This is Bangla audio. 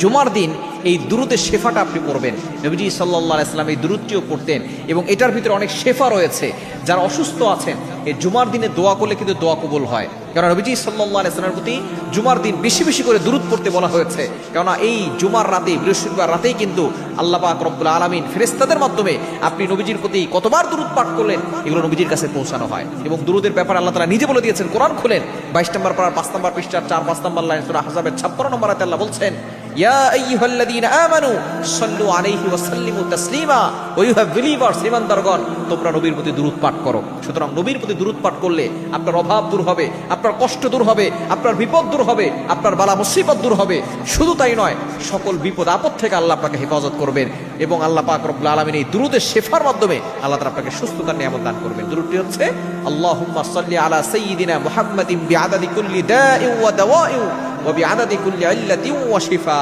জুমার দিন এই দুরুদের শেফাটা আপনি পড়বেন। নবীজি সাল্লাল্লাহু আলাইহি ওয়াসাল্লাম এই দুরুদটিও পড়তেন এবং এটার ভিতরে অনেক শেফা রয়েছে। যারা অসুস্থ আছেন এই জুমার দিনে দোয়া করলে কিন্তু দোয়া কবুল হয়, কারণ নবীজি সাল্লাল্লাহু আলাইহি ওয়াসাল্লামের প্রতি জুমার দিন বেশি বেশি করে দুরুদ পড়তে বলা হয়েছে। কেননা এই জুমার রাতে, বৃহস্পতিবার রাতেই কিন্তু আল্লাহ পাক রব্বুল আলামিন ফেরেশতাদের মাধ্যমে আপনি নবীজির প্রতি কতবার দুরুদ পাঠ করলেন এগুলো নবীজির কাছে পৌঁছানো হয়। এবং দুরুদের ব্যাপারে আল্লাহ তাআলা নিজে বলে দিয়েছেন, কোরআন খুলেন 22 নম্বর পারা 5 নম্বর পৃষ্ঠার 4-5 নম্বর লাইন সূরা আহজাবের 56 নম্বর আয়াতে আল্লাহ বলছেন, ইয়া আইয়ুহাল্লাযীনা আমানু সাল্লু আলাইহি ওয়া সাল্লিমু তাসলিমা, ও ইউ হ্যাভ বিলিভার্স, ঈমানদারগণ তোমরা নবীর প্রতি দুরূদ পাঠ করো। সুতরাং নবীর প্রতি দুরূদ পাঠ করলে আপনার অভাব দূর হবে, আপনার কষ্ট দূর হবে, আপনার বিপদ দূর হবে, আপনার বালা মুসিবত দূর হবে। শুধু তাই নয়, সকল বিপদ আপদ থেকে আল্লাহ আপনাকে হেফাজত করবেন এবং আল্লাহ পাক রব্বুল আলামিন এই দুরূদের শেফার মাধ্যমে আল্লাহ তাআলা আপনাকে সুস্থতার নিয়ামত দান করবেন। দুরূদটি হচ্ছে আল্লাহুম্মা সাল্লি আলা সাইয়্যিদিনা মুহাম্মাদিন বিআদাদি কুল্লি দাইন ওয়া দাওয়াইন ওয়া বিআদাদি কুল্লি ইল্লাতিন ওয়া শিফা।